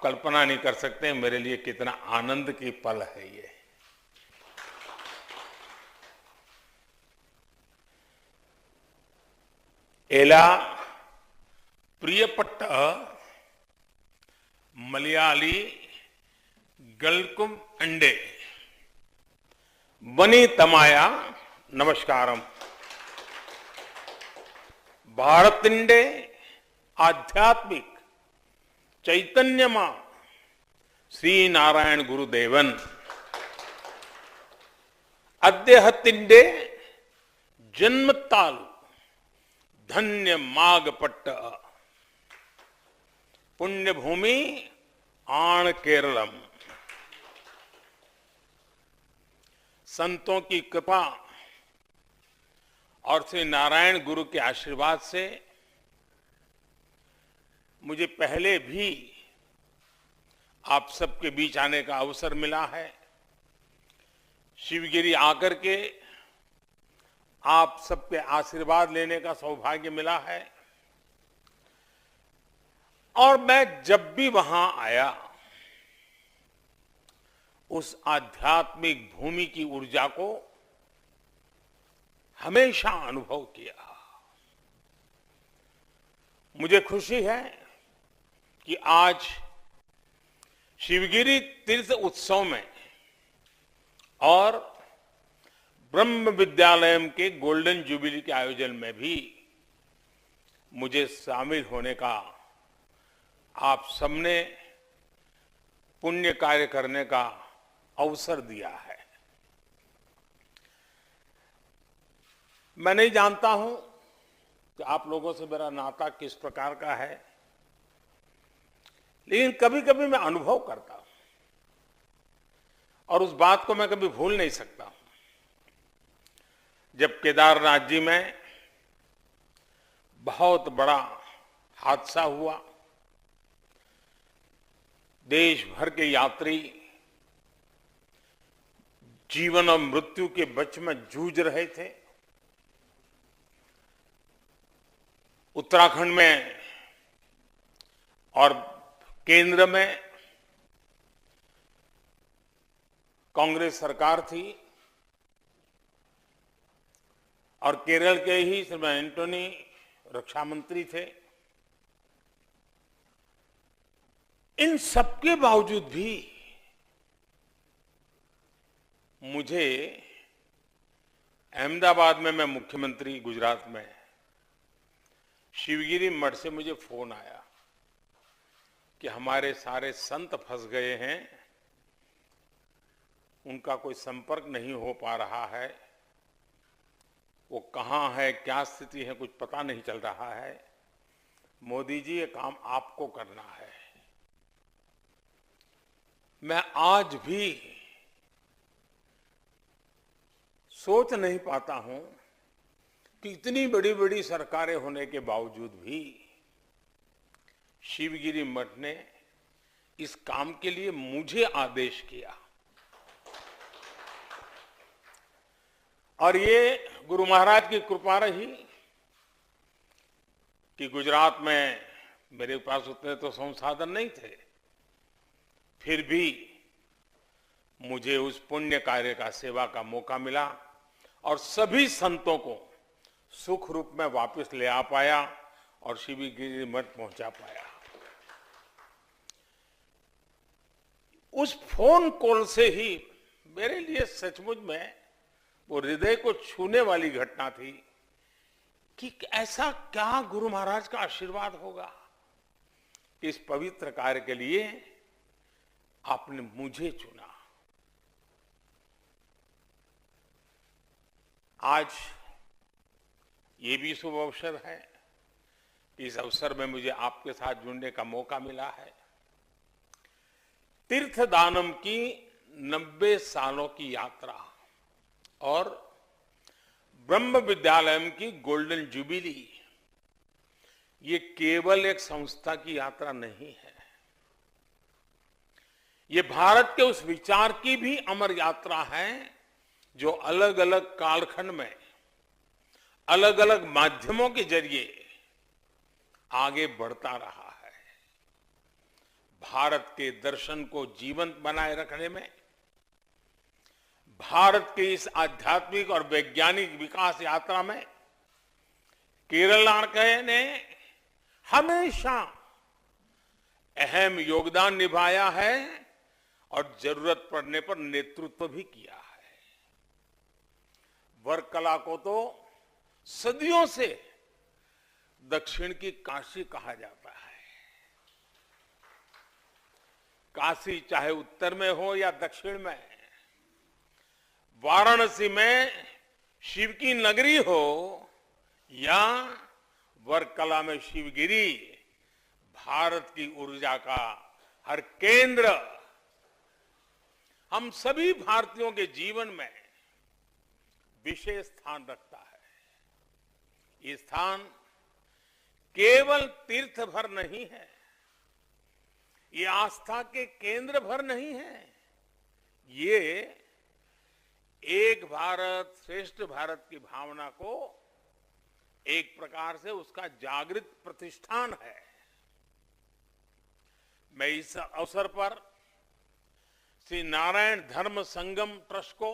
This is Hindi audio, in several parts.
कल्पना नहीं कर सकते मेरे लिए कितना आनंद की पल है ये। एला प्रियपट्ट मलयाली गलकुम अंडे बनी तमाया नमस्कारम। भारतिंडे आध्यात्मिक चैतन्यमा श्री नारायण गुरुदेवन अद्यहतिंडे जन्मताल धन्य मागपट्ट पुण्यभूमि आण केरलम। संतों की कृपा और श्री नारायण गुरु के आशीर्वाद से मुझे पहले भी आप सबके बीच आने का अवसर मिला है। शिवगिरी आकर के आप सबके आशीर्वाद लेने का सौभाग्य मिला है और मैं जब भी वहां आया उस आध्यात्मिक भूमि की ऊर्जा को हमेशा अनुभव किया। मुझे खुशी है कि आज शिवगिरी तीर्थ उत्सव में और ब्रह्म विद्यालयम के गोल्डन जुबिली के आयोजन में भी मुझे शामिल होने का, आप सबने पुण्य कार्य करने का अवसर दिया है। मैं नहीं जानता हूं कि आप लोगों से मेरा नाता किस प्रकार का है, लेकिन कभी कभी मैं अनुभव करता हूं और उस बात को मैं कभी भूल नहीं सकता हूं। जब केदारनाथ जी में बहुत बड़ा हादसा हुआ, देश भर के यात्री जीवन और मृत्यु के बीच में जूझ रहे थे। उत्तराखंड में और केंद्र में कांग्रेस सरकार थी और केरल के ही श्रीमान एंटोनी रक्षा मंत्री थे। इन सबके बावजूद भी मुझे अहमदाबाद में, मैं मुख्यमंत्री गुजरात में, शिवगिरी मठ से मुझे फोन आया कि हमारे सारे संत फंस गए हैं, उनका कोई संपर्क नहीं हो पा रहा है, वो कहाँ है, क्या स्थिति है, कुछ पता नहीं चल रहा है। मोदी जी ये काम आपको करना है। मैं आज भी सोच नहीं पाता हूं कि इतनी बड़ी बड़ी सरकारें होने के बावजूद भी शिवगिरी मठ ने इस काम के लिए मुझे आदेश किया। और ये गुरु महाराज की कृपा रही कि गुजरात में मेरे पास उतने तो संसाधन नहीं थे, फिर भी मुझे उस पुण्य कार्य का, सेवा का मौका मिला और सभी संतों को सुख रूप में वापस ले आ पाया और शिवगिरी मठ पहुंचा पाया। उस फोन कॉल से ही मेरे लिए सचमुच में वो हृदय को छूने वाली घटना थी कि ऐसा क्या गुरु महाराज का आशीर्वाद होगा कि इस पवित्र कार्य के लिए आपने मुझे चुना। आज ये भी शुभ अवसर है कि इस अवसर में मुझे आपके साथ जुड़ने का मौका मिला है। तीर्थदानम की 90 सालों की यात्रा और ब्रह्म विद्यालयम की गोल्डन जुबिली, ये केवल एक संस्था की यात्रा नहीं है, ये भारत के उस विचार की भी अमर यात्रा है जो अलग अलग कालखंड में अलग अलग माध्यमों के जरिए आगे बढ़ता रहा है। भारत के दर्शन को जीवंत बनाए रखने में, भारत की इस आध्यात्मिक और वैज्ञानिक विकास यात्रा में केरल ने हमेशा अहम योगदान निभाया है और जरूरत पड़ने पर नेतृत्व भी किया है। वर्कला को तो सदियों से दक्षिण की काशी कहा जाता है। काशी चाहे उत्तर में हो या दक्षिण में, वाराणसी में शिव की नगरी हो या वर्कला में शिवगिरी, भारत की ऊर्जा का हर केंद्र हम सभी भारतीयों के जीवन में विशेष स्थान रखता है। ये स्थान केवल तीर्थ भर नहीं है, ये आस्था के केंद्र भर नहीं है, ये एक भारत श्रेष्ठ भारत की भावना को एक प्रकार से उसका जागृत प्रतिष्ठान है। मैं इस अवसर पर श्री नारायण धर्म संगम ट्रस्ट को,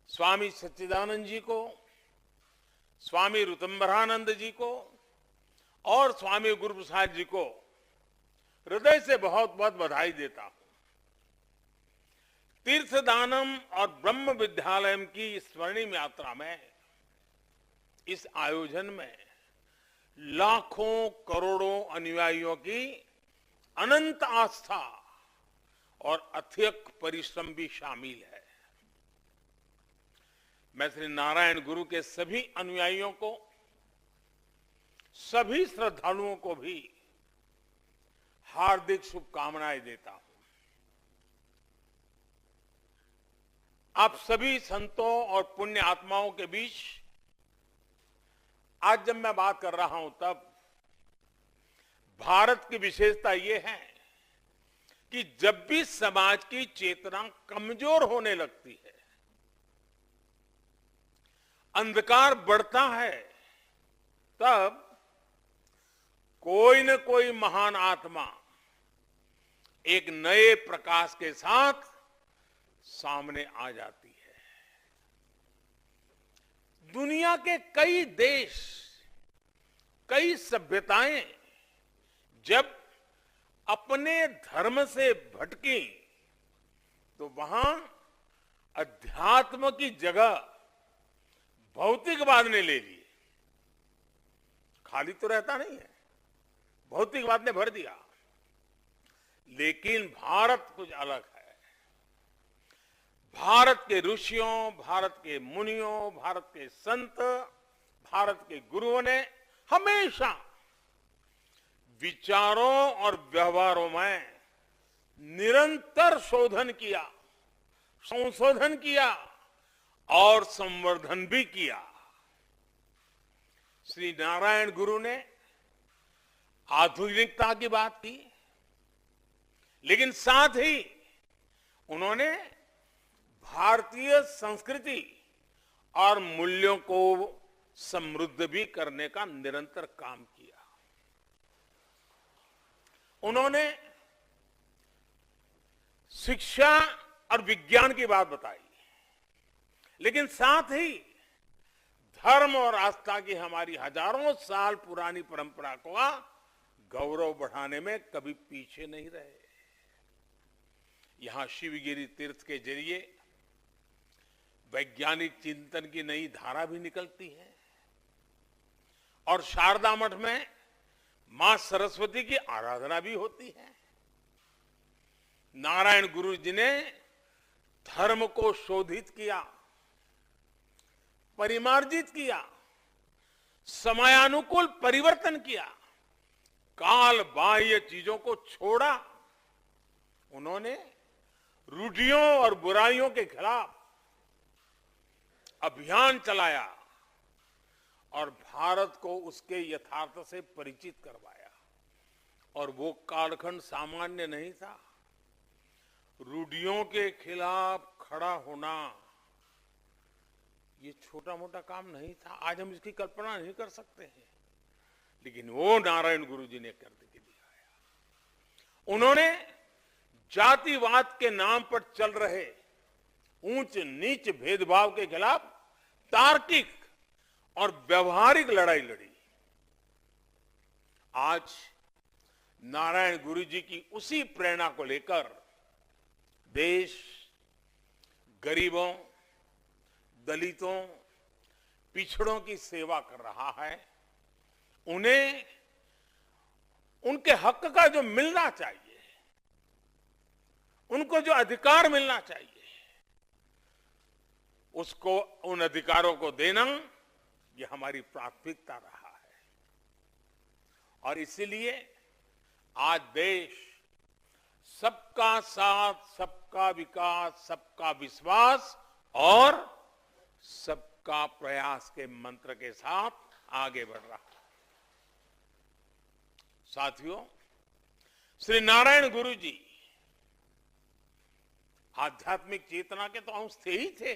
स्वामी सच्चिदानंद जी को, स्वामी ऋतंबरानंद जी को और स्वामी गुरु प्रसाद जी को हृदय से बहुत बहुत बधाई देता हूं। तीर्थदानम और ब्रह्म विद्यालय की स्वर्णिम यात्रा में, इस आयोजन में लाखों करोड़ों अनुयायियों की अनंत आस्था और अथक परिश्रम भी शामिल है। मैं श्री नारायण गुरु के सभी अनुयायियों को, सभी श्रद्धालुओं को भी हार्दिक शुभकामनाएं देता हूं। आप सभी संतों और पुण्य आत्माओं के बीच आज जब मैं बात कर रहा हूं, तब भारत की विशेषता यह है कि जब भी समाज की चेतना कमजोर होने लगती है, अंधकार बढ़ता है, तब कोई न कोई महान आत्मा एक नए प्रकाश के साथ सामने आ जाती है। दुनिया के कई देश, कई सभ्यताएं जब अपने धर्म से भटकी तो वहां अध्यात्म की जगह भौतिकवाद ने ले ली। खाली तो रहता नहीं है, भौतिकवाद ने भर दिया। लेकिन भारत कुछ अलग है। भारत के ऋषियों, भारत के मुनियों, भारत के संत, भारत के गुरुओं ने हमेशा विचारों और व्यवहारों में निरंतर शोधन किया, संशोधन किया और संवर्धन भी किया। श्री नारायण गुरु ने आधुनिकता की बात की, लेकिन साथ ही उन्होंने भारतीय संस्कृति और मूल्यों को समृद्ध भी करने का निरंतर काम किया। उन्होंने शिक्षा और विज्ञान की बात बताई, लेकिन साथ ही धर्म और आस्था की हमारी हजारों साल पुरानी परंपरा को गौरव बढ़ाने में कभी पीछे नहीं रहे। यहां शिवगिरी तीर्थ के जरिए वैज्ञानिक चिंतन की नई धारा भी निकलती है और शारदा मठ में मां सरस्वती की आराधना भी होती है। नारायण गुरु जी ने धर्म को शोधित किया, परिमार्जित किया, समयानुकूल परिवर्तन किया, काल बाह्य चीजों को छोड़ा। उन्होंने रूढ़ियों और बुराइयों के खिलाफ अभियान चलाया और भारत को उसके यथार्थ से परिचित करवाया। और वो कालखंड सामान्य नहीं था। रूढ़ियों के खिलाफ खड़ा होना ये छोटा मोटा काम नहीं था। आज हम इसकी कल्पना नहीं कर सकते हैं, लेकिन वो नारायण गुरु जी ने कर दिखाया। उन्होंने जातिवाद के नाम पर चल रहे ऊंच नीच भेदभाव के खिलाफ तार्किक और व्यवहारिक लड़ाई लड़ी। आज नारायण गुरु जी की उसी प्रेरणा को लेकर देश गरीबों, दलितों, पिछड़ों की सेवा कर रहा है। उन्हें उनके हक का जो मिलना चाहिए, उनको जो अधिकार मिलना चाहिए, उसको, उन अधिकारों को देना, ये हमारी प्राथमिकता रहा है। और इसीलिए आज देश सबका साथ, सबका विकास, सबका विश्वास और सबका प्रयास के मंत्र के साथ आगे बढ़ रहा है। साथियों, श्री नारायण गुरु जी आध्यात्मिक चेतना के तो अंश थे ही थे,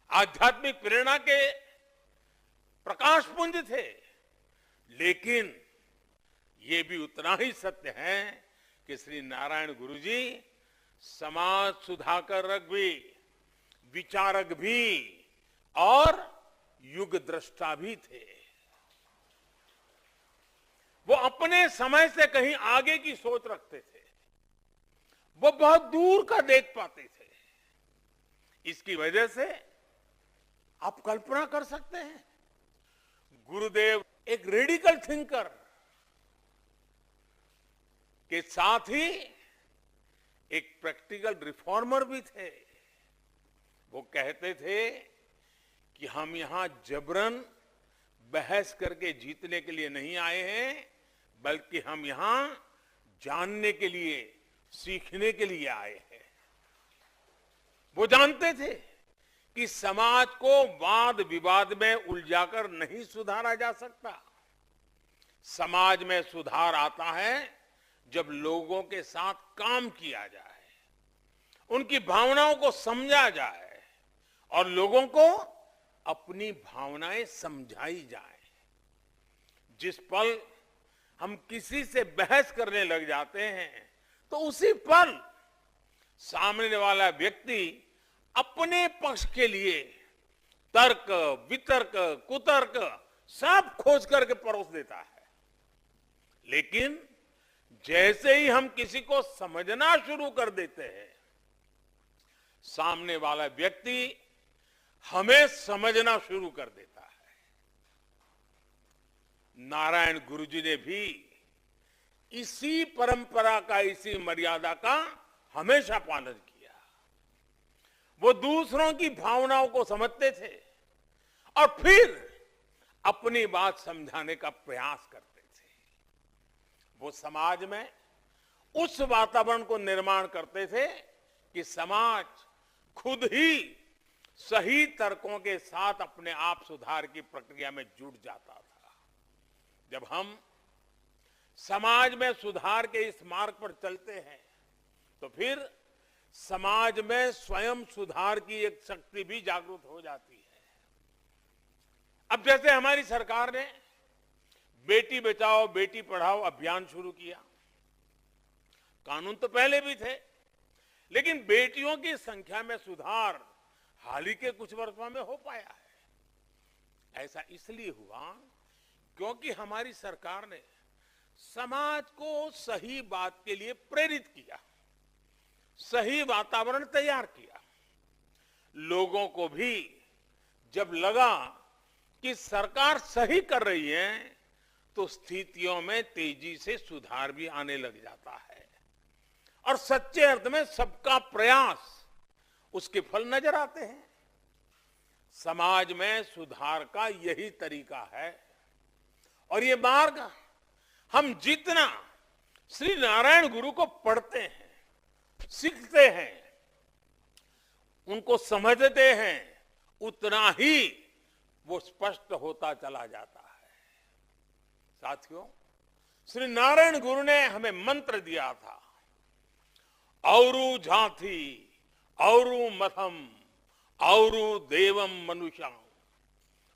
आध्यात्मिक प्रेरणा के प्रकाश पुंज थे, लेकिन ये भी उतना ही सत्य है कि श्री नारायण गुरु जी समाज सुधारक भी, विचारक भी और युग दृष्टा भी थे। वो अपने समय से कहीं आगे की सोच रखते थे, वो बहुत दूर का देख पाते थे। इसकी वजह से आप कल्पना कर सकते हैं, गुरुदेव एक रेडिकल थिंकर के साथ ही एक प्रैक्टिकल रिफॉर्मर भी थे। वो कहते थे कि हम यहां जबरन बहस करके जीतने के लिए नहीं आए हैं, बल्कि हम यहां जानने के लिए, सीखने के लिए आए हैं। वो जानते थे कि समाज को वाद विवाद में उलझाकर नहीं सुधारा जा सकता। समाज में सुधार आता है जब लोगों के साथ काम किया जाए, उनकी भावनाओं को समझा जाए और लोगों को अपनी भावनाएं समझाई जाए। जिस पल हम किसी से बहस करने लग जाते हैं, तो उसी पल सामने वाला व्यक्ति अपने पक्ष के लिए तर्क, वितर्क, कुतर्क सब खोज करके परोस देता है। लेकिन जैसे ही हम किसी को समझना शुरू कर देते हैं, सामने वाला व्यक्ति हमें समझना शुरू कर देता है। नारायण गुरुजी ने भी इसी परंपरा का, इसी मर्यादा का हमेशा पालन किया। वो दूसरों की भावनाओं को समझते थे और फिर अपनी बात समझाने का प्रयास करते थे। वो समाज में उस वातावरण को निर्माण करते थे कि समाज खुद ही सही तर्कों के साथ अपने आप सुधार की प्रक्रिया में जुट जाता था। जब हम समाज में सुधार के इस मार्ग पर चलते हैं, तो फिर समाज में स्वयं सुधार की एक शक्ति भी जागृत हो जाती है। अब जैसे हमारी सरकार ने बेटी बचाओ बेटी पढ़ाओ अभियान शुरू किया। कानून तो पहले भी थे, लेकिन बेटियों की संख्या में सुधार हाल ही के कुछ वर्षों में हो पाया है। ऐसा इसलिए हुआ क्योंकि हमारी सरकार ने समाज को सही बात के लिए प्रेरित किया, सही वातावरण तैयार किया। लोगों को भी जब लगा कि सरकार सही कर रही है, तो स्थितियों में तेजी से सुधार भी आने लग जाता है और सच्चे अर्थ में सबका प्रयास, उसके फल नजर आते हैं। समाज में सुधार का यही तरीका है और ये मार्ग हम जितना श्री नारायण गुरु को पढ़ते हैं, सीखते हैं, उनको समझते हैं, उतना ही वो स्पष्ट होता चला जाता है। साथियों, श्री नारायण गुरु ने हमें मंत्र दिया था, औरु झांथी औरु मथम औरु देवम मनुष्य।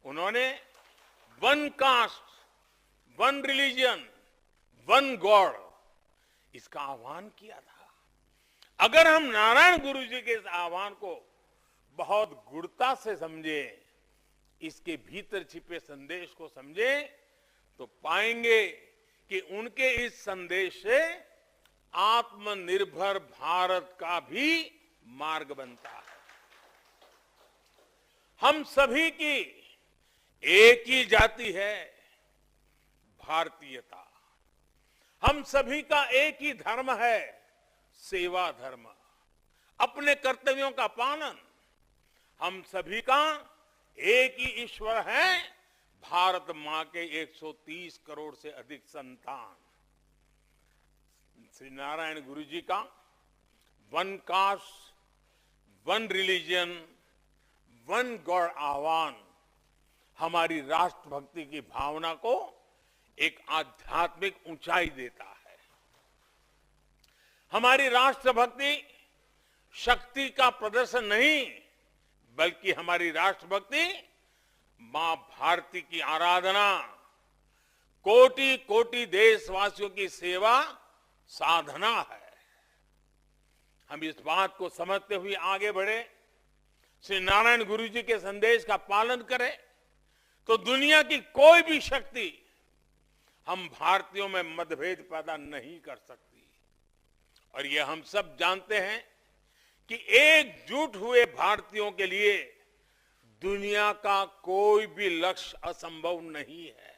उन्होंने one cast, one religion, one God, इसका आह्वान किया था। अगर हम नारायण गुरु जी के इस आह्वान को बहुत गूढ़ता से समझे, इसके भीतर छिपे संदेश को समझे, तो पाएंगे कि उनके इस संदेश से आत्मनिर्भर भारत का भी मार्ग बनता है। हम सभी की एक ही जाति है, भारतीयता। हम सभी का एक ही धर्म है, सेवा धर्म। अपने कर्तव्यों का पालन। हम सभी का एक ही ईश्वर है, भारत मां के 130 करोड़ से अधिक संतान। श्री नारायण गुरु जी का one cast, one religion, one God आह्वान हमारी राष्ट्रभक्ति की भावना को एक आध्यात्मिक ऊंचाई देता है। हमारी राष्ट्रभक्ति शक्ति का प्रदर्शन नहीं, बल्कि हमारी राष्ट्रभक्ति मां भारती की आराधना, कोटि कोटि देशवासियों की सेवा साधना है। हम इस बात को समझते हुए आगे बढ़े, श्री नारायण गुरु जी के संदेश का पालन करें, तो दुनिया की कोई भी शक्ति हम भारतीयों में मतभेद पैदा नहीं कर सकती। और ये हम सब जानते हैं कि एकजुट हुए भारतीयों के लिए दुनिया का कोई भी लक्ष्य असंभव नहीं है।